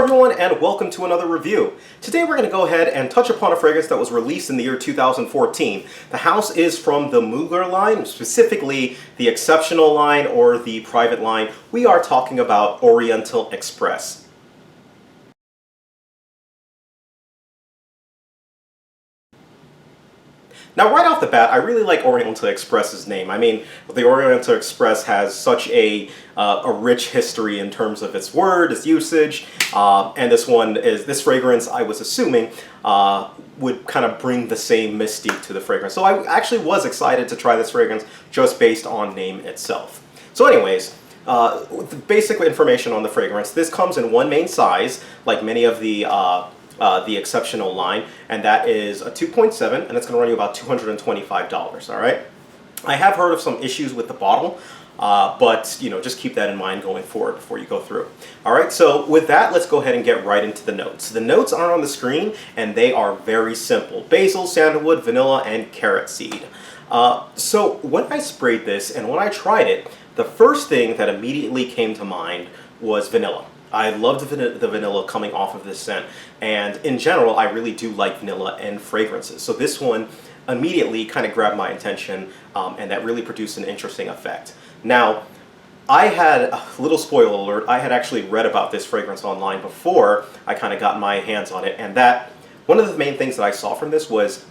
everyone, and welcome to another review. Today we're going to go ahead and touch upon a fragrance that was released in the year 2014. The house is from the Mugler line, specifically the Exceptional line or the Private line. We are talking about Oriental Express. Now, right off the bat, I really like Oriental Express's name. I mean, the Oriental Express has such a rich history in terms of its word, its usage, and this fragrance, I was assuming, would kind of bring the same mystique to the fragrance. So I actually was excited to try this fragrance just based on name itself. So anyways, the basic information on the fragrance: this comes in one main size, like many of the Exceptional line, and that is a 2.7, and it's going to run you about $225, all right? I have heard of some issues with the bottle, but just keep that in mind going forward before you go through. All right, so with that, let's go ahead and get right into the notes. The notes are on the screen, and they are very simple: basil, sandalwood, vanilla, and carrot seed. So when I sprayed this and when I tried it, the first thing that immediately came to mind was vanilla. I loved the vanilla coming off of this scent, and in general, I really do like vanilla and fragrances. So this one immediately kind of grabbed my attention, and that really produced an interesting effect. Now, I had a little spoiler alert. I had actually read about this fragrance online before I kind of got my hands on it, and that one of the main things that I saw from this was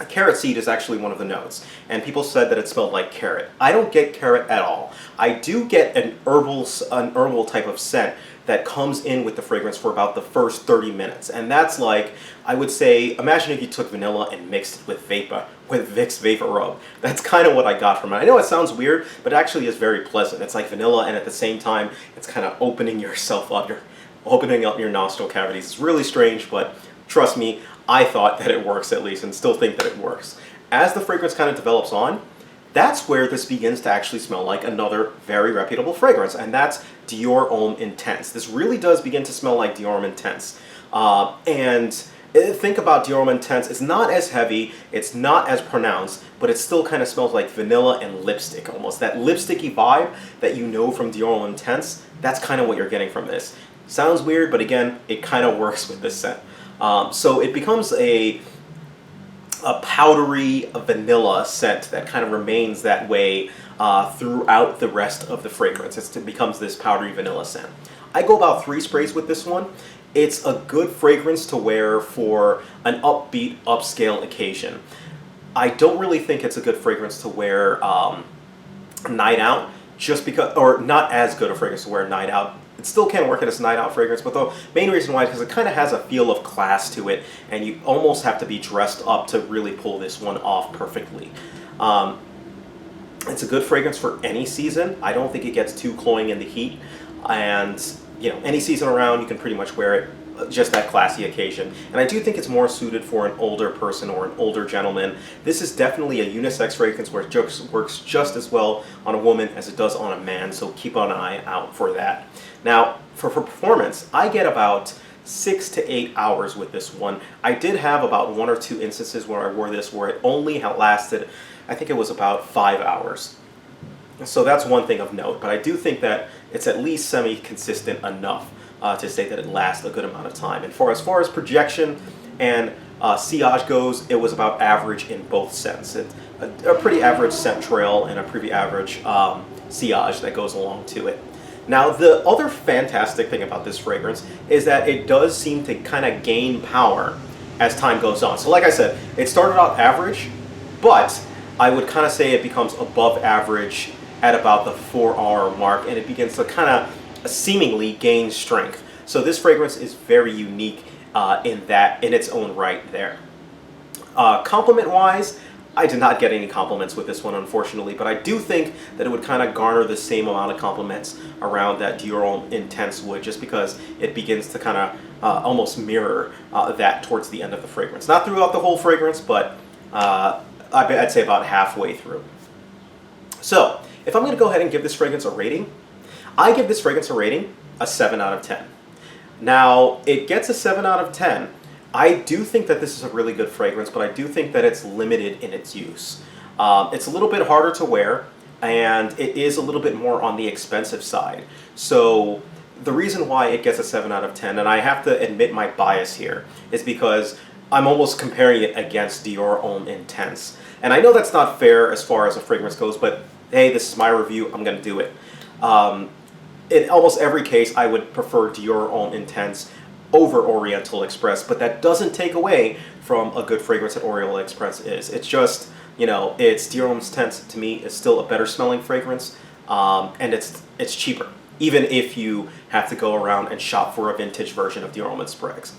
carrot seed is actually one of the notes, and people said that it smelled like carrot. I don't get carrot at all. I do get an herbal type of scent that comes in with the fragrance for about the first 30 minutes, and that's like, I would say, imagine if you took vanilla and mixed it with Vicks Vapor Rub. That's kind of what I got from it. I know it sounds weird, but it actually is very pleasant. It's like vanilla, and at the same time, it's kind of opening yourself up. You're opening up your nostril cavities. It's really strange, but trust me, I thought that it works at least, and still think that it works. As the fragrance kind of develops on, that's where this begins to actually smell like another very reputable fragrance, and that's Dior Homme Intense. This really does begin to smell like Dior Homme Intense. And think about Dior Homme Intense. It's not as heavy, it's not as pronounced, but it still kind of smells like vanilla and lipstick almost. That lipsticky vibe that you know from Dior Homme Intense, that's kind of what you're getting from this. Sounds weird, but again, it kind of works with this scent. So it becomes a powdery vanilla scent that kind of remains that way throughout the rest of the fragrance. It becomes this powdery vanilla scent. I go about 3 sprays with this one. It's a good fragrance to wear for an upbeat, upscale occasion. I don't really think it's a good fragrance to wear night out, just because, or not as good a fragrance to wear night out. It still can work as a night out fragrance, but the main reason why is because it kind of has a feel of class to it, and you almost have to be dressed up to really pull this one off perfectly. It's a good fragrance for any season. I don't think it gets too cloying in the heat, and any season around you can pretty much wear it, just that classy occasion. And I do think it's more suited for an older person or an older gentleman. This is definitely a unisex fragrance where it works just as well on a woman as it does on a man, so keep an eye out for that. Now, for performance, I get about 6 to 8 hours with this one. I did have about 1 or 2 instances where I wore this where it only had lasted, I think it was about 5 hours. So that's one thing of note, but I do think that it's at least semi-consistent enough to say that it lasts a good amount of time. And as far as projection and sillage goes, it was about average in both scents. A pretty average scent trail and a pretty average sillage that goes along to it. Now, the other fantastic thing about this fragrance is that it does seem to kind of gain power as time goes on. So like I said, it started out average, but I would kind of say it becomes above average at about the 4-hour mark, and it begins to kind of seemingly gain strength. So this fragrance is very unique in its own right there. Compliment-wise, I did not get any compliments with this one, unfortunately, but I do think that it would kind of garner the same amount of compliments around that Dior Homme Intense would, just because it begins to kind of almost mirror that towards the end of the fragrance. Not throughout the whole fragrance, but I'd say about halfway through. So, if I'm going to go ahead and give this fragrance a rating, I give this fragrance a rating, a 7 out of 10. Now, it gets a 7 out of 10. I do think that this is a really good fragrance, but I do think that it's limited in its use. It's a little bit harder to wear, and it is a little bit more on the expensive side. So the reason why it gets a 7 out of 10, and I have to admit my bias here, is because I'm almost comparing it against Dior Homme Intense. And I know that's not fair as far as a fragrance goes, but hey, this is my review, I'm going to do it. In almost every case, I would prefer Dior Homme Intense over Oriental Express, but that doesn't take away from a good fragrance that Oriental Express is. It's just, you know, it's Dior Homme Intense to me is still a better smelling fragrance, and it's cheaper, even if you have to go around and shop for a vintage version of Dior Homme Express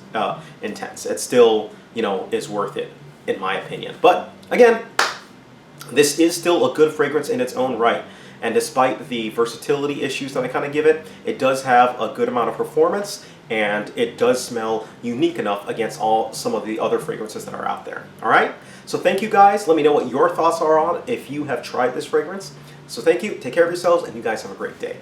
Intense. It still, you know, is worth it, in my opinion. But again, this is still a good fragrance in its own right. And despite the versatility issues that I kind of give it, it does have a good amount of performance, and it does smell unique enough against some of the other fragrances that are out there. All right? So thank you guys. Let me know what your thoughts are on if you have tried this fragrance. So thank you. Take care of yourselves, and you guys have a great day.